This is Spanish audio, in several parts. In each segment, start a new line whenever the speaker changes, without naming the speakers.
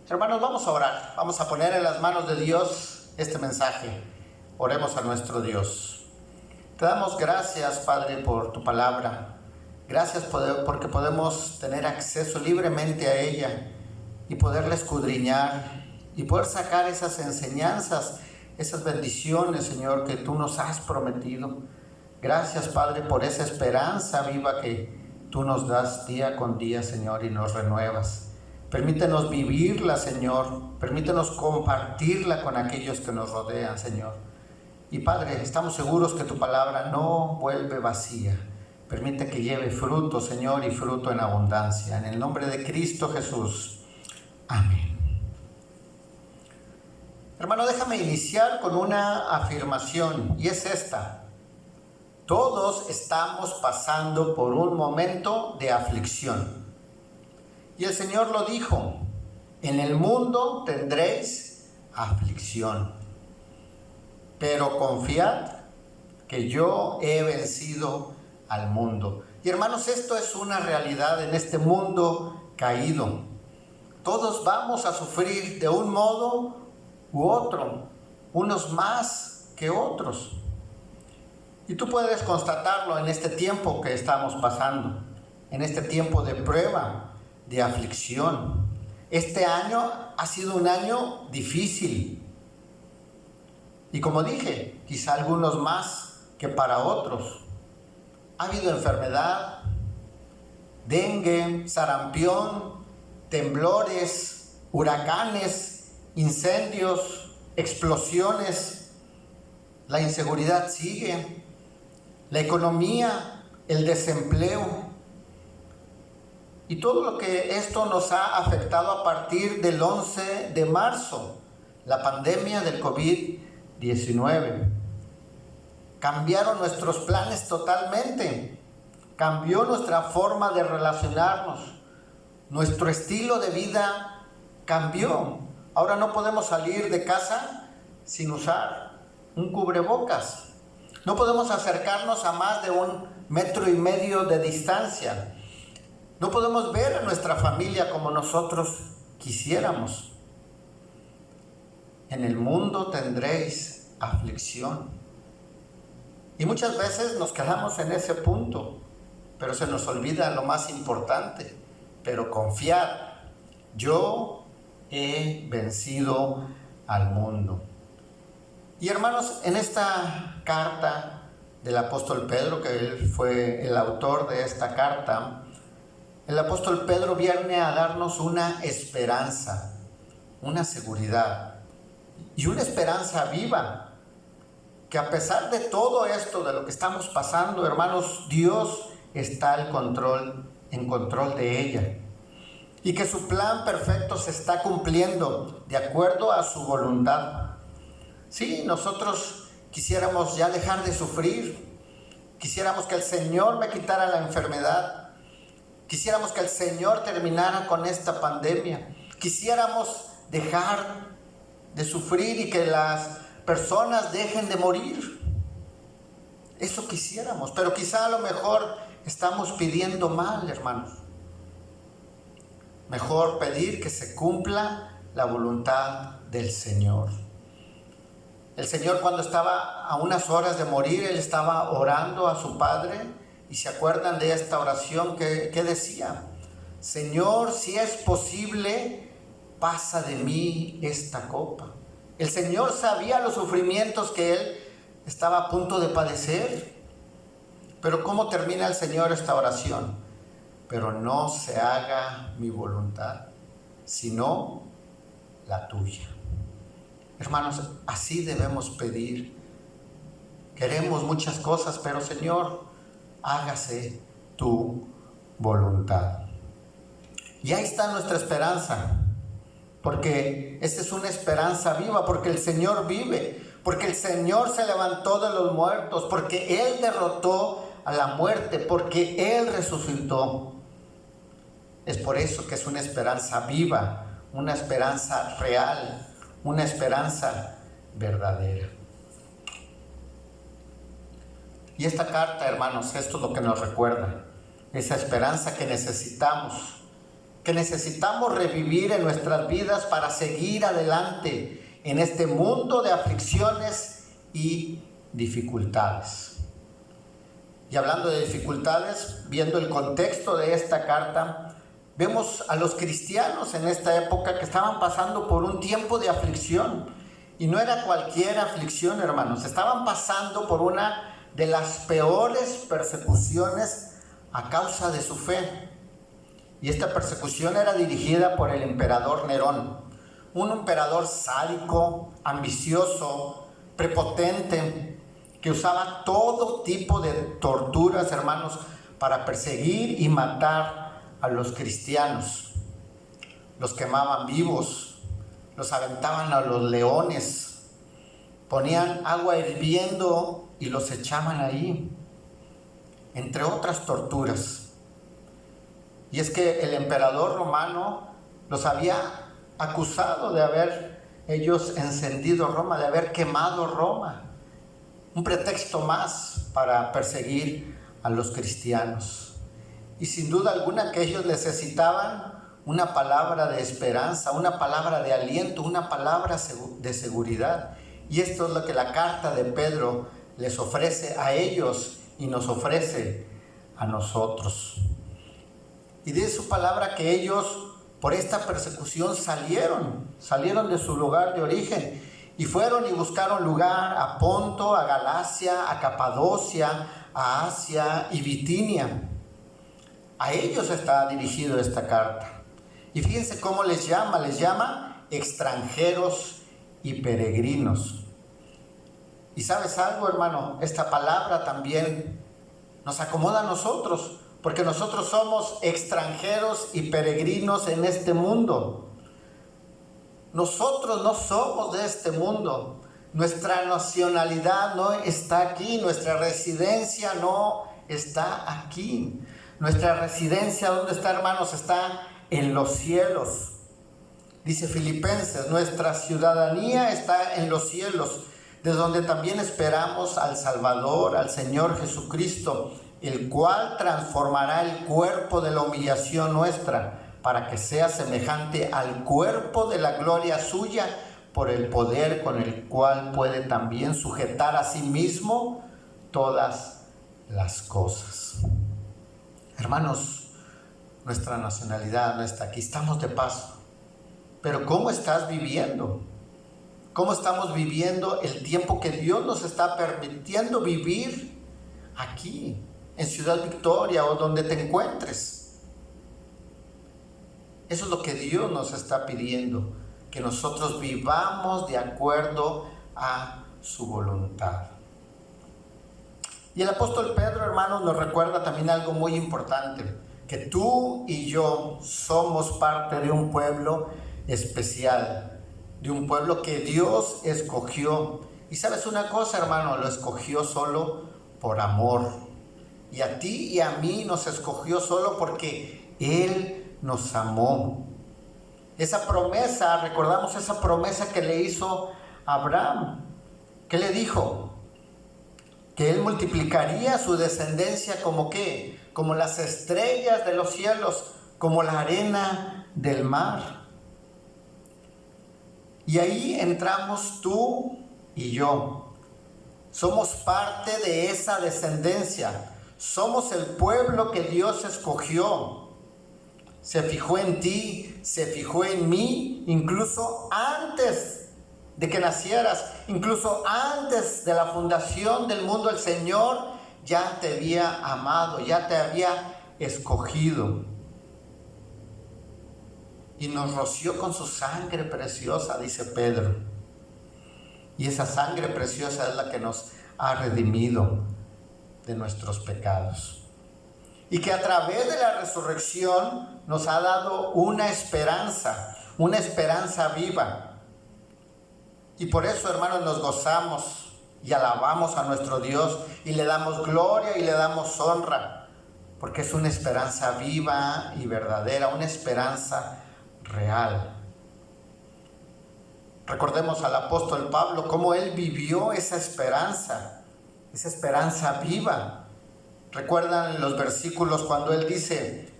Hermanos, vamos a orar, vamos a poner en las manos de Dios este mensaje. Oremos a nuestro Dios. Te damos gracias, Padre, por tu palabra. Gracias porque podemos tener acceso libremente a ella y poderla escudriñar y poder sacar esas enseñanzas, esas bendiciones, Señor, que tú nos has prometido. Gracias, Padre, por esa esperanza viva que tú nos das día con día, Señor, y nos renuevas. Permítenos vivirla, Señor. Permítenos compartirla con aquellos que nos rodean, Señor. Y Padre, estamos seguros que tu palabra no vuelve vacía. Permite que lleve fruto, Señor, y fruto en abundancia. En el nombre de Cristo Jesús. Amén. Hermano, déjame iniciar con una afirmación, y es esta. Todos estamos pasando por un momento de aflicción. Y el Señor lo dijo, en el mundo tendréis aflicción, pero confiad que yo he vencido al mundo. Y hermanos, esto es una realidad en este mundo caído. Todos vamos a sufrir de un modo u otro, unos más que otros. Y tú puedes constatarlo en este tiempo que estamos pasando, en este tiempo de prueba, de aflicción. Este año ha sido un año difícil. Y como dije, quizá algunos más que para otros. Ha habido enfermedad, dengue, sarampión, temblores, huracanes, incendios, explosiones. La inseguridad sigue. La economía, el desempleo. Y todo lo que esto nos ha afectado a partir del 11 de marzo, la pandemia del COVID-19. Cambiaron nuestros planes totalmente, cambió nuestra forma de relacionarnos, nuestro estilo de vida cambió. Ahora no podemos salir de casa sin usar un cubrebocas. No podemos acercarnos a más de 1,5 metros de distancia. No podemos ver a nuestra familia como nosotros quisiéramos. En el mundo tendréis aflicción. Y muchas veces nos quedamos en ese punto, pero se nos olvida lo más importante. Pero confiad, yo he vencido al mundo. Y hermanos, en esta carta del apóstol Pedro, que él fue el autor de esta carta, el apóstol Pedro viene a darnos una esperanza, una seguridad y una esperanza viva, que a pesar de todo esto, de lo que estamos pasando, hermanos, Dios está en control de ella, y que su plan perfecto se está cumpliendo de acuerdo a su voluntad. Sí, nosotros quisiéramos ya dejar de sufrir, quisiéramos que el Señor me quitara la enfermedad, quisiéramos que el Señor terminara con esta pandemia, quisiéramos dejar de sufrir y que las personas dejen de morir. Eso quisiéramos, pero quizá a lo mejor estamos pidiendo mal, hermanos. Mejor pedir que se cumpla la voluntad del Señor. El Señor, cuando estaba a unas horas de morir, Él estaba orando a su Padre. Y se acuerdan de esta oración que decía: Señor, si es posible, pasa de mí esta copa. El Señor sabía los sufrimientos que Él estaba a punto de padecer. Pero ¿cómo termina el Señor esta oración? Pero no se haga mi voluntad, sino la tuya. Hermanos, así debemos pedir. Queremos muchas cosas, pero Señor, hágase tu voluntad. Y ahí está nuestra esperanza, porque esta es una esperanza viva, porque el Señor vive, porque el Señor se levantó de los muertos, porque Él derrotó a la muerte, porque Él resucitó. Es por eso que es una esperanza viva, una esperanza real, una esperanza verdadera. Y esta carta, hermanos, esto es lo que nos recuerda, esa esperanza que necesitamos que necesitamos revivir en nuestras vidas para seguir adelante en este mundo de aflicciones y dificultades. Y hablando de dificultades, viendo el contexto de esta carta, vemos a los cristianos en esta época que estaban pasando por un tiempo de aflicción. Y no era cualquier aflicción, hermanos. Estaban pasando por una de las peores persecuciones a causa de su fe. Y esta persecución era dirigida por el emperador Nerón, un emperador sádico, ambicioso, prepotente, que usaba todo tipo de torturas, hermanos, para perseguir y matar a los cristianos. Los quemaban vivos, los aventaban a los leones, ponían agua hirviendo y los echaban ahí, entre otras torturas. Y es que el emperador romano los había acusado de haber ellos encendido Roma, de haber quemado Roma. Un pretexto más para perseguir a los cristianos. Y sin duda alguna que ellos necesitaban una palabra de esperanza, una palabra de aliento, una palabra de seguridad. Y esto es lo que la carta de Pedro les ofrece a ellos y nos ofrece a nosotros. Y dice su palabra que ellos por esta persecución salieron de su lugar de origen y fueron y buscaron lugar a Ponto, a Galacia, a Capadocia, a Asia y Bitinia. A ellos está dirigida esta carta. Y fíjense cómo les llama extranjeros y peregrinos. Y ¿sabes algo, hermano? Esta palabra también nos acomoda a nosotros, porque nosotros somos extranjeros y peregrinos en este mundo. Nosotros no somos de este mundo. Nuestra nacionalidad no está aquí, nuestra residencia no está aquí. Nuestra residencia, ¿dónde está, hermanos? Está en los cielos. Dice Filipenses, nuestra ciudadanía está en los cielos, de donde también esperamos al Salvador, al Señor Jesucristo, el cual transformará el cuerpo de la humillación nuestra, para que sea semejante al cuerpo de la gloria suya, por el poder con el cual puede también sujetar a sí mismo todas las cosas. Hermanos, nuestra nacionalidad no está aquí, estamos de paso. Pero ¿cómo estás viviendo? ¿Cómo estamos viviendo el tiempo que Dios nos está permitiendo vivir aquí, en Ciudad Victoria o donde te encuentres? Eso es lo que Dios nos está pidiendo, que nosotros vivamos de acuerdo a su voluntad. Y el apóstol Pedro, hermanos, nos recuerda también algo muy importante, que tú y yo somos parte de un pueblo especial, de un pueblo que Dios escogió. Y sabes una cosa, hermano, lo escogió solo por amor. Y a ti y a mí nos escogió solo porque Él nos amó. Esa promesa, recordamos esa promesa que le hizo a Abraham. ¿Qué le dijo? Que Él multiplicaría su descendencia como ¿qué? Como las estrellas de los cielos, como la arena del mar. Y ahí entramos tú y yo. Somos parte de esa descendencia. Somos el pueblo que Dios escogió. Se fijó en ti, se fijó en mí, incluso antes de que nacieras, incluso antes de la fundación del mundo, el Señor ya te había amado, ya te había escogido. Y nos roció con su sangre preciosa, dice Pedro. Y esa sangre preciosa es la que nos ha redimido de nuestros pecados. Y que a través de la resurrección nos ha dado una esperanza viva. Y por eso, hermanos, nos gozamos y alabamos a nuestro Dios y le damos gloria y le damos honra, porque es una esperanza viva y verdadera, una esperanza real. Recordemos al apóstol Pablo cómo él vivió esa esperanza viva. ¿Recuerdan los versículos cuando él dice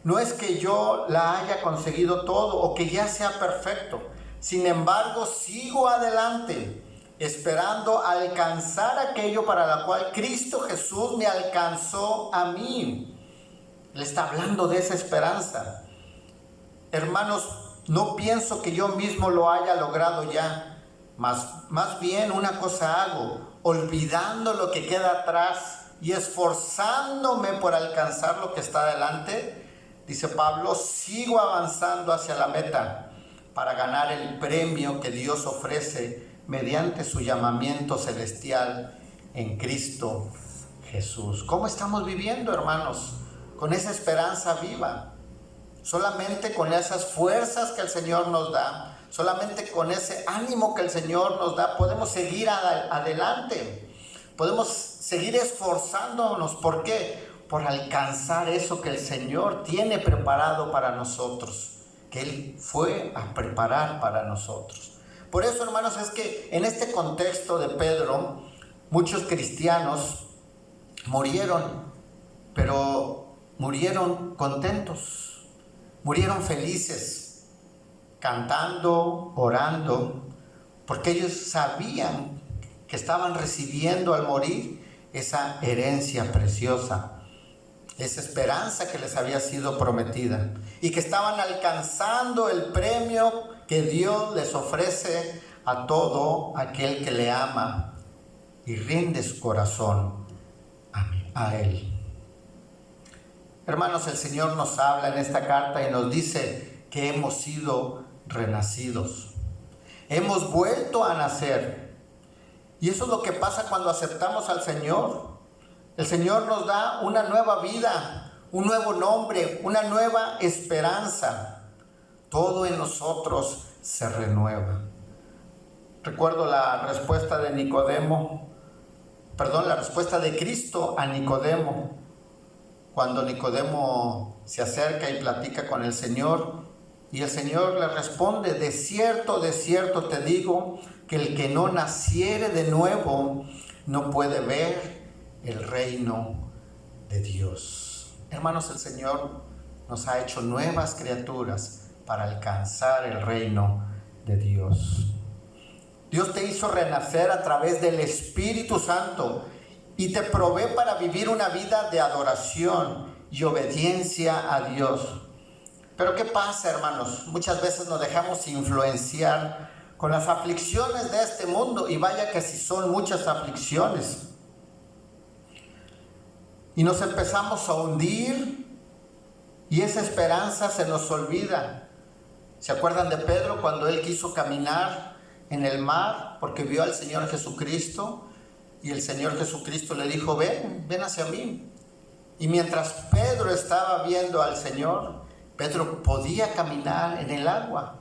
No es que yo la haya conseguido todo o que ya sea perfecto. Sin embargo, sigo adelante, esperando alcanzar aquello para lo cual Cristo Jesús me alcanzó a mí. Le está hablando de esa esperanza. Hermanos, no pienso que yo mismo lo haya logrado ya. Más bien una cosa hago, olvidando lo que queda atrás y esforzándome por alcanzar lo que está adelante. Dice Pablo, sigo avanzando hacia la meta para ganar el premio que Dios ofrece mediante su llamamiento celestial en Cristo Jesús. ¿Cómo estamos viviendo, hermanos? Con esa esperanza viva. Solamente con esas fuerzas que el Señor nos da, solamente con ese ánimo que el Señor nos da, podemos seguir adelante. Podemos seguir esforzándonos. ¿Por qué? Por alcanzar eso que el Señor tiene preparado para nosotros, que Él fue a preparar para nosotros. Por eso, hermanos, es que en este contexto de Pedro, muchos cristianos murieron, pero murieron contentos, murieron felices, cantando, orando, porque ellos sabían que estaban recibiendo al morir esa herencia preciosa, esa esperanza que les había sido prometida, y que estaban alcanzando el premio que Dios les ofrece a todo aquel que le ama y rinde su corazón a Él. Hermanos, el Señor nos habla en esta carta y nos dice que hemos sido renacidos. Hemos vuelto a nacer. Y eso es lo que pasa cuando aceptamos al Señor. El Señor nos da una nueva vida, un nuevo nombre, una nueva esperanza. Todo en nosotros se renueva. Recuerdo la respuesta de la respuesta de Cristo a Nicodemo. Cuando Nicodemo se acerca y platica con el Señor, y el Señor le responde, de cierto te digo, que el que no naciere de nuevo no puede ver el reino de Dios. Hermanos, el Señor nos ha hecho nuevas criaturas para alcanzar el reino de Dios. Dios te hizo renacer a través del Espíritu Santo y te provee para vivir una vida de adoración y obediencia a Dios. Pero ¿qué pasa, hermanos? Muchas veces nos dejamos influenciar con las aflicciones de este mundo, y vaya que si son muchas aflicciones. Y nos empezamos a hundir y esa esperanza se nos olvida. ¿Se acuerdan de Pedro cuando él quiso caminar en el mar porque vio al Señor Jesucristo? Y el Señor Jesucristo le dijo, ven hacia mí. Y mientras Pedro estaba viendo al Señor, Pedro podía caminar en el agua.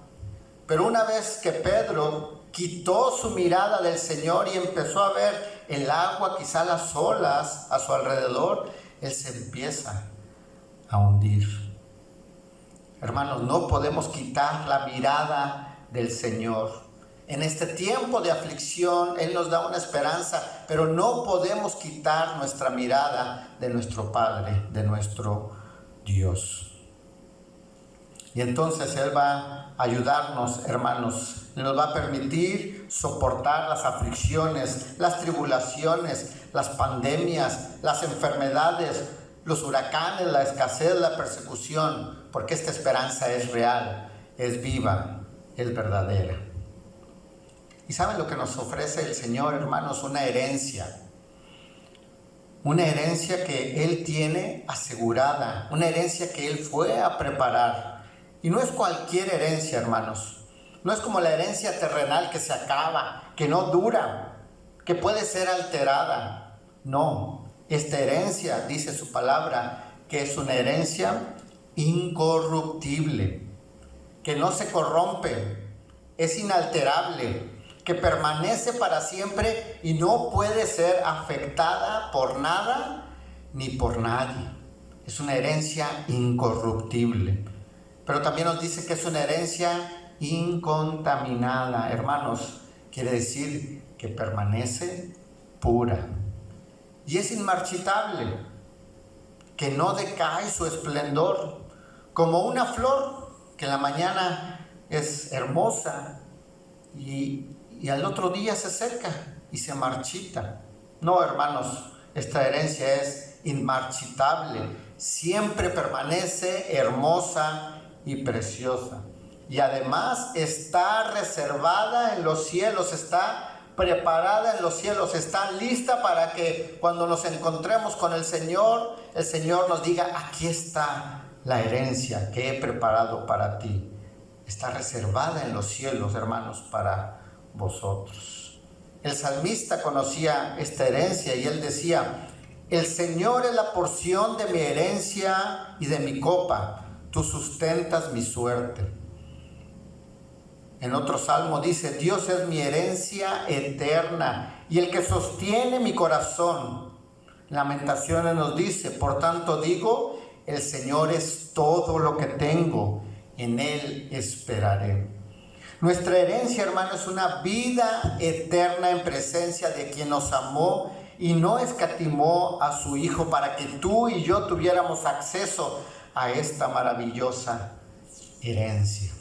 Pero una vez que Pedro quitó su mirada del Señor y empezó a ver el agua, quizá las olas a su alrededor, él se empieza a hundir. Hermanos, no podemos quitar la mirada del Señor. En este tiempo de aflicción, Él nos da una esperanza, pero no podemos quitar nuestra mirada de nuestro Padre, de nuestro Dios. Y entonces Él va a ayudarnos, hermanos. Nos va a permitir soportar las aflicciones, las tribulaciones, las pandemias, las enfermedades, los huracanes, la escasez, la persecución, porque esta esperanza es real, es viva, es verdadera. ¿Y saben lo que nos ofrece el Señor, hermanos? Una herencia que Él tiene asegurada, una herencia que Él fue a preparar. Y no es cualquier herencia, hermanos. No es como la herencia terrenal que se acaba, que no dura, que puede ser alterada. No, esta herencia, dice su palabra, que es una herencia incorruptible, que no se corrompe, es inalterable, que permanece para siempre y no puede ser afectada por nada ni por nadie. Es una herencia incorruptible. Pero también nos dice que es una herencia incontaminada. Hermanos, quiere decir que permanece pura. Y es inmarchitable, que no decae su esplendor. como una flor que en la mañana es hermosa y al otro día se seca y se marchita. No, hermanos, esta herencia es inmarchitable, siempre permanece hermosa y preciosa. Y además está reservada en los cielos, está preparada en los cielos, está lista para que cuando nos encontremos con el Señor nos diga: aquí está la herencia que he preparado para ti. Está reservada en los cielos, hermanos, para vosotros. El salmista conocía esta herencia y él decía: el Señor es la porción de mi herencia y de mi copa, tú sustentas mi suerte. En otro salmo dice: Dios es mi herencia eterna y el que sostiene mi corazón. Lamentaciones nos dice: por tanto digo, el Señor es todo lo que tengo, en Él esperaré. Nuestra herencia, hermano, es una vida eterna en presencia de quien nos amó y no escatimó a su Hijo para que tú y yo tuviéramos acceso a esta maravillosa herencia.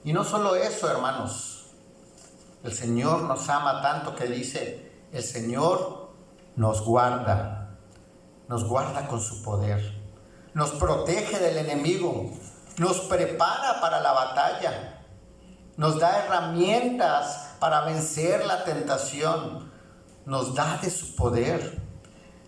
Y no solo eso, hermanos, el Señor nos ama tanto que dice: el Señor nos guarda con su poder, nos protege del enemigo, nos prepara para la batalla, nos da herramientas para vencer la tentación, nos da de su poder.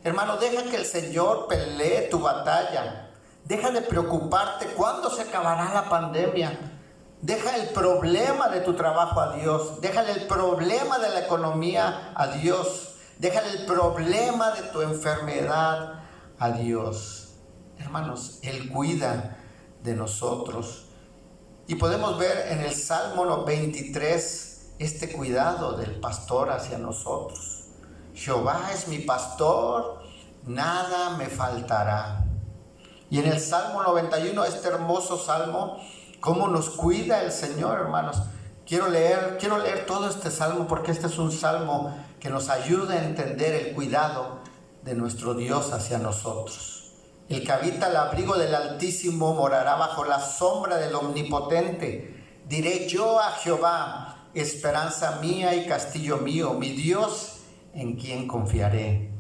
Hermano, deja que el Señor pelee tu batalla, deja de preocuparte cuándo se acabará la pandemia. Deja el problema de tu trabajo a Dios. Déjale el problema de la economía a Dios. Déjale el problema de tu enfermedad a Dios. Hermanos, Él cuida de nosotros. Y podemos ver en el Salmo 23 este cuidado del pastor hacia nosotros. Jehová es mi pastor, nada me faltará. Y en el Salmo 91, este hermoso salmo, cómo nos cuida el Señor, hermanos. Quiero leer todo este salmo porque este es un salmo que nos ayuda a entender el cuidado de nuestro Dios hacia nosotros. El que habita al abrigo del Altísimo morará bajo la sombra del Omnipotente. Diré yo a Jehová: esperanza mía y castillo mío, mi Dios en quien confiaré.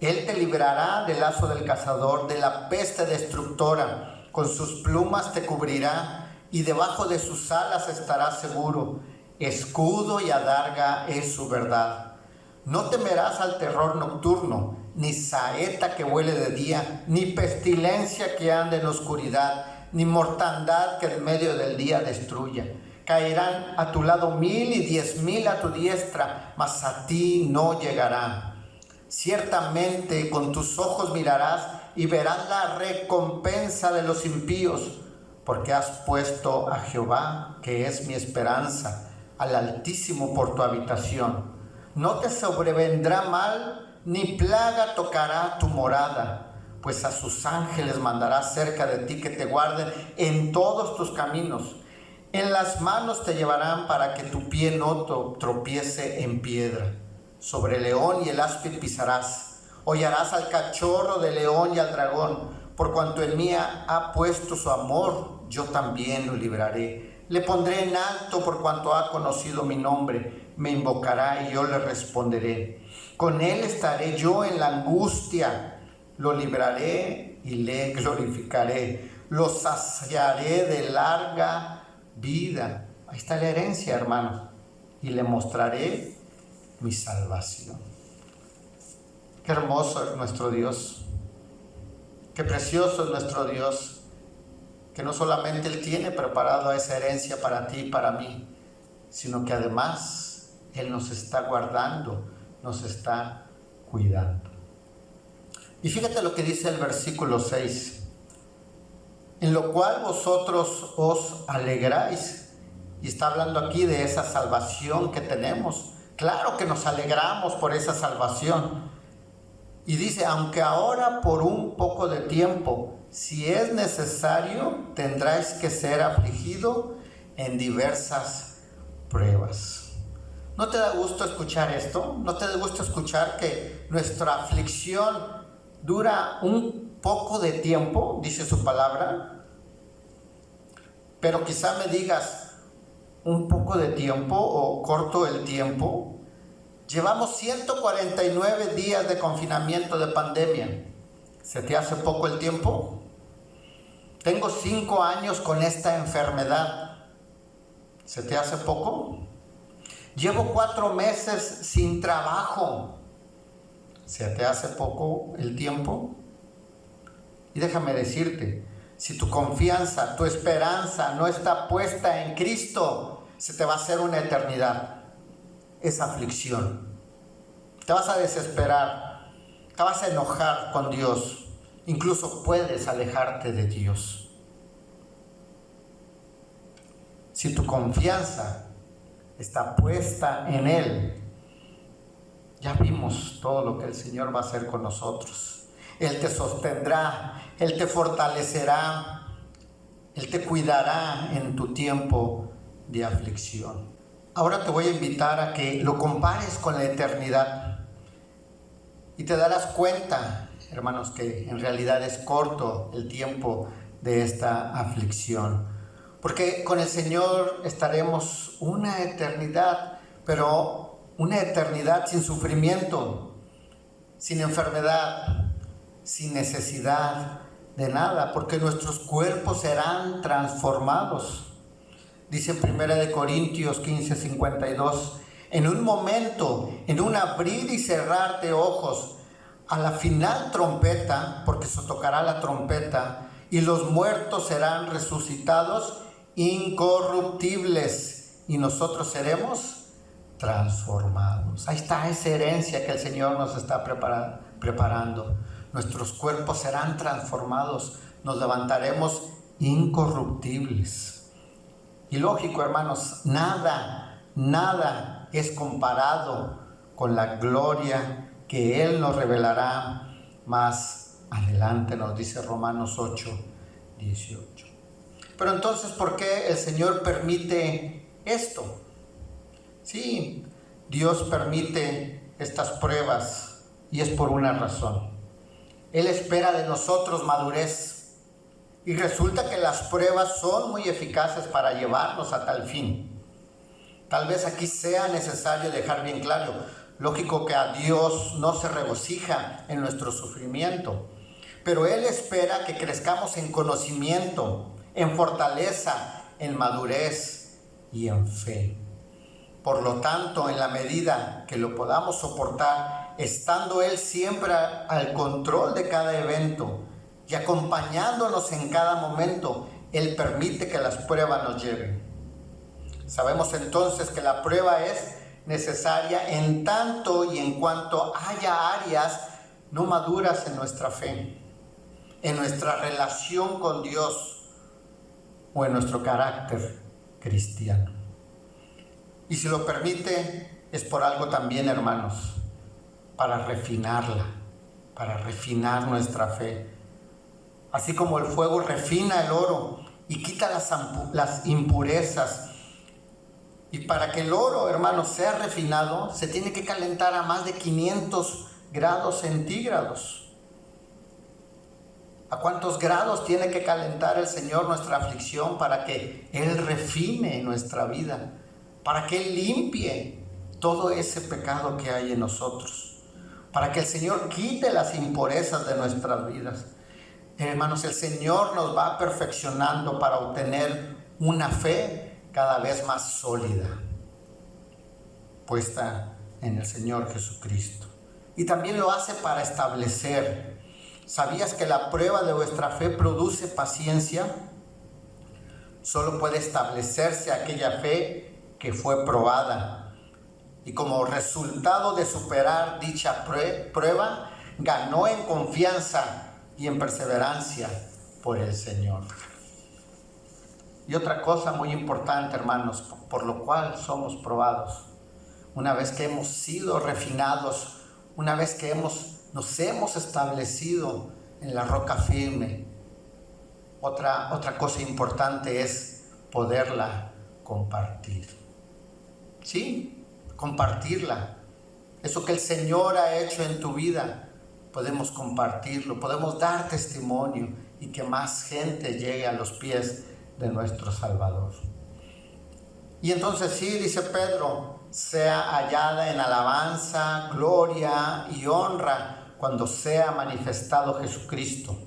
Él te librará del lazo del cazador, de la peste destructora. Con sus plumas te cubrirá y debajo de sus alas estarás seguro. Escudo y adarga es su verdad. No temerás al terror nocturno, ni saeta que vuele de día, ni pestilencia que ande en oscuridad, ni mortandad que en medio del día destruya. Caerán a tu lado 1000 y 10,000 a tu diestra, mas a ti no llegará. Ciertamente con tus ojos mirarás y verás la recompensa de los impíos, porque has puesto a Jehová, que es mi esperanza, al Altísimo por tu habitación. No te sobrevendrá mal, ni plaga tocará tu morada, pues a sus ángeles mandará cerca de ti que te guarden en todos tus caminos. En las manos te llevarán para que tu pie no tropiece en piedra. Sobre el león y el áspid pisarás. Hollarás al cachorro del león y al dragón. Por cuanto en mí ha puesto su amor, yo también lo libraré. Le pondré en alto por cuanto ha conocido mi nombre. Me invocará y yo le responderé. Con él estaré yo en la angustia. Lo libraré y le glorificaré. Lo saciaré de larga vida. Ahí está la herencia, hermanos. Y le mostraré mi salvación. Qué hermoso es nuestro Dios. Qué precioso es nuestro Dios. Que no solamente Él tiene preparado esa herencia para ti y para mí, sino que además Él nos está guardando, nos está cuidando. Y fíjate lo que dice el versículo 6. En lo cual vosotros os alegráis. Y está hablando aquí de esa salvación que tenemos. Claro que nos alegramos por esa salvación. Y dice: aunque ahora por un poco de tiempo, si es necesario, tendráis que ser afligido en diversas pruebas. ¿No te da gusto escuchar esto? ¿No te da gusto escuchar que nuestra aflicción dura un poco de tiempo, dice su palabra, pero quizá me digas, un poco de tiempo o corto el tiempo. Llevamos 149 días de confinamiento de pandemia. ¿Se te hace poco el tiempo? Tengo 5 años con esta enfermedad. ¿Se te hace poco? Llevo 4 meses sin trabajo. ¿Se te hace poco el tiempo? Y déjame decirte, si tu confianza, tu esperanza no está puesta en Cristo, se te va a hacer una eternidad. Es aflicción. Te vas a desesperar, te vas a enojar con Dios. Incluso puedes alejarte de Dios. Si tu confianza está puesta en Él, ya vimos todo lo que el Señor va a hacer con nosotros. Él te sostendrá, Él te fortalecerá, Él te cuidará en tu tiempo de aflicción. Ahora te voy a invitar a que lo compares con la eternidad y te darás cuenta, hermanos, que en realidad es corto el tiempo de esta aflicción. Porque con el Señor estaremos una eternidad, pero una eternidad sin sufrimiento, sin enfermedad, sin necesidad de nada, porque nuestros cuerpos serán transformados. Dice en 1 Corintios 15:52, en un momento, en un abrir y cerrar de ojos, a la final trompeta, porque se tocará la trompeta, y los muertos serán resucitados incorruptibles, y nosotros seremos transformados. Ahí está esa herencia que el Señor nos está preparando. Nuestros cuerpos serán transformados, nos levantaremos incorruptibles. Y lógico, hermanos, nada es comparado con la gloria que Él nos revelará más adelante, nos dice Romanos 8:18. Pero entonces, ¿por qué el Señor permite esto? Sí, Dios permite estas pruebas y es por una razón. Él espera de nosotros madurez y resulta que las pruebas son muy eficaces para llevarnos a tal fin. Tal vez aquí sea necesario dejar bien claro, lógico que a Dios no se regocija en nuestro sufrimiento, pero Él espera que crezcamos en conocimiento, en fortaleza, en madurez y en fe. Por lo tanto, en la medida que lo podamos soportar, estando Él siempre al control de cada evento y acompañándonos en cada momento, Él permite que las pruebas nos lleven. Sabemos entonces que la prueba es necesaria en tanto y en cuanto haya áreas no maduras en nuestra fe, en nuestra relación con Dios o en nuestro carácter cristiano. Y si lo permite, es por algo también, hermanos, para refinarla, para refinar nuestra fe. Así como el fuego refina el oro y quita las impurezas. Y para que el oro, hermanos, sea refinado, se tiene que calentar a más de 500 grados centígrados. ¿A cuántos grados tiene que calentar el Señor nuestra aflicción para que Él refine nuestra vida? Para que Él limpie todo ese pecado que hay en nosotros, para que el Señor quite las impurezas de nuestras vidas. Hermanos, el Señor nos va perfeccionando para obtener una fe cada vez más sólida, puesta en el Señor Jesucristo. Y también lo hace para establecer. ¿Sabías que la prueba de vuestra fe produce paciencia? Solo puede establecerse aquella fe que fue probada. Y como resultado de superar dicha prueba, ganó en confianza y en perseverancia por el Señor. Y otra cosa muy importante, hermanos, por lo cual somos probados. Una vez que hemos sido refinados, una vez que nos hemos establecido en la roca firme, otra cosa importante es poderla compartir. Sí, compartirla. Eso que el Señor ha hecho en tu vida, podemos compartirlo, podemos dar testimonio y que más gente llegue a los pies de nuestro Salvador. Y entonces sí, dice Pedro, sea hallada en alabanza, gloria y honra cuando sea manifestado Jesucristo.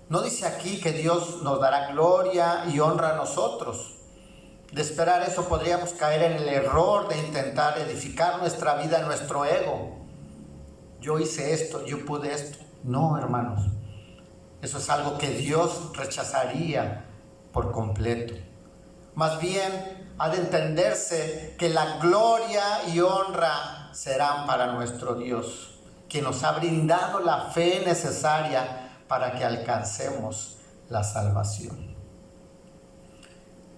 No dice aquí que Dios nos dará gloria y honra a nosotros. De esperar eso podríamos caer en el error de intentar edificar nuestra vida en nuestro ego. Yo hice esto, yo pude esto. No, hermanos. Eso es algo que Dios rechazaría por completo. Más bien, ha de entenderse que la gloria y honra serán para nuestro Dios, quien nos ha brindado la fe necesaria para que alcancemos la salvación.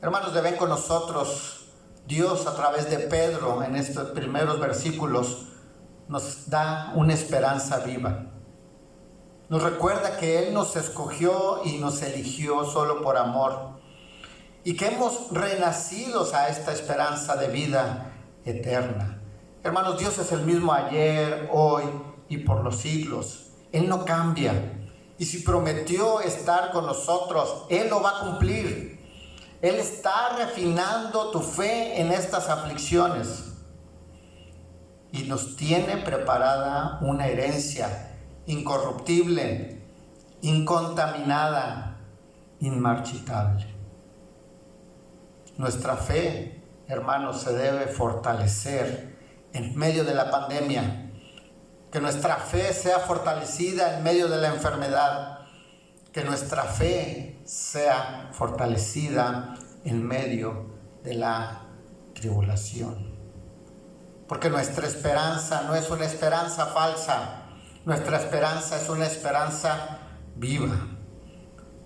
Hermanos, de ven con nosotros, Dios a través de Pedro en estos primeros versículos nos da una esperanza viva. Nos recuerda que Él nos escogió y nos eligió solo por amor y que hemos renacido a esta esperanza de vida eterna. Hermanos, Dios es el mismo ayer, hoy y por los siglos. Él no cambia. Y si prometió estar con nosotros, Él lo va a cumplir. Él está refinando tu fe en estas aflicciones y nos tiene preparada una herencia incorruptible, incontaminada, inmarchitable. Nuestra fe, hermanos, se debe fortalecer en medio de la pandemia. Que nuestra fe sea fortalecida en medio de la enfermedad. Que nuestra fe sea fortalecida en medio de la tribulación. Porque nuestra esperanza no es una esperanza falsa. Nuestra esperanza es una esperanza viva.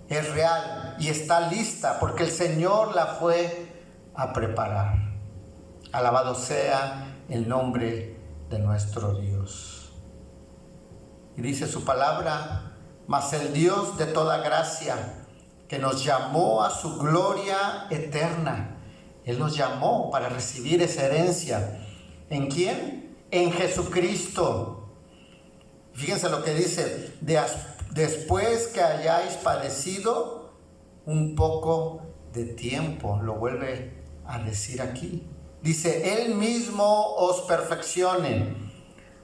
Es real y está lista porque el Señor la fue a preparar. Alabado sea el nombre de nuestro Dios. Y dice su palabra: mas el Dios de toda gracia, que nos llamó a su gloria eterna. Él nos llamó para recibir esa herencia. ¿En quién? En Jesucristo. Fíjense lo que dice: después que hayáis padecido un poco de tiempo. Lo vuelve a decir aquí. Dice: Él mismo os perfeccione,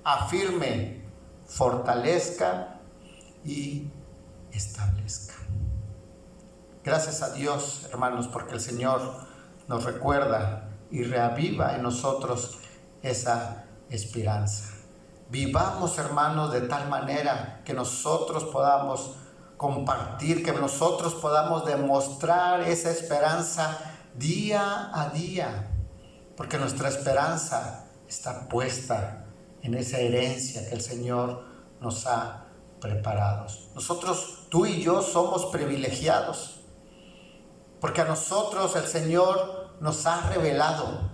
afirme, fortalezca y establezca. Gracias a Dios, hermanos, porque el Señor nos recuerda y reaviva en nosotros esa esperanza. Vivamos, hermanos, de tal manera que nosotros podamos compartir, que nosotros podamos demostrar esa esperanza día a día, porque nuestra esperanza está puesta en esa herencia que el Señor nos ha preparado. Nosotros, tú y yo, somos privilegiados, porque a nosotros el Señor nos ha revelado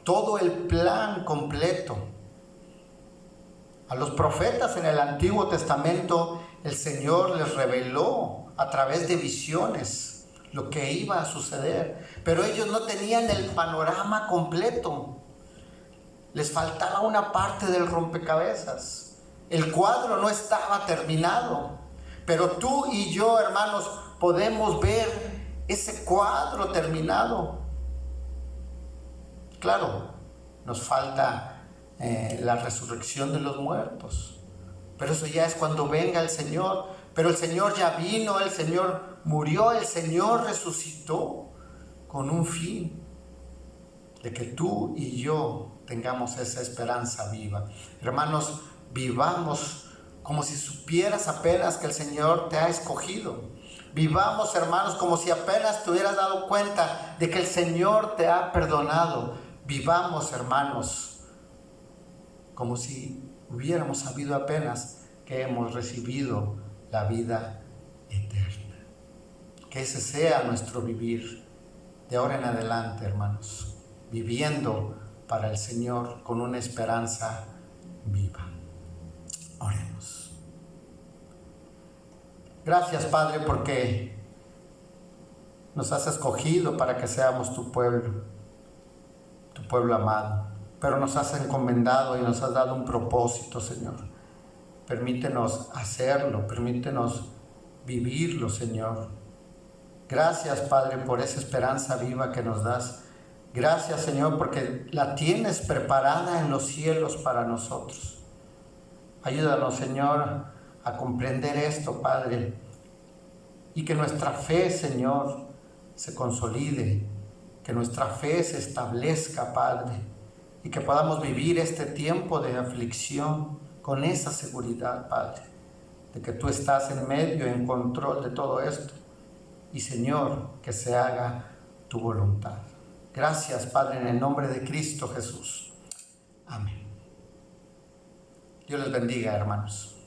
todo el plan completo. A los profetas en el Antiguo Testamento el Señor les reveló a través de visiones lo que iba a suceder, pero ellos no tenían el panorama completo. Les faltaba una parte del rompecabezas. El cuadro no estaba terminado, pero tú y yo, hermanos, podemos ver ese cuadro terminado. Claro, nos falta la resurrección de los muertos, pero eso ya es cuando venga el Señor. Pero el Señor ya vino, el Señor murió, el Señor resucitó con un fin de que tú y yo tengamos esa esperanza viva. Hermanos, vivamos como si supieras apenas que el Señor te ha escogido. Vivamos, hermanos, como si apenas te hubieras dado cuenta de que el Señor te ha perdonado. Vivamos, hermanos, como si hubiéramos sabido apenas que hemos recibido la vida eterna. Que ese sea nuestro vivir de ahora en adelante, hermanos, viviendo para el Señor con una esperanza viva. Oremos. Gracias, Padre, porque nos has escogido para que seamos tu pueblo amado, pero nos has encomendado y nos has dado un propósito, Señor, permítenos hacerlo, permítenos vivirlo, Señor. Gracias, Padre, por esa esperanza viva que nos das. Gracias, Señor, porque la tienes preparada en los cielos para nosotros. Ayúdanos, Señor, a comprender esto, Padre, y que nuestra fe, Señor, se consolide, que nuestra fe se establezca, Padre, y que podamos vivir este tiempo de aflicción con esa seguridad, Padre, de que tú estás en medio, en control de todo esto. Y, Señor, que se haga tu voluntad. Gracias, Padre, en el nombre de Cristo Jesús. Amén. Dios les bendiga, hermanos.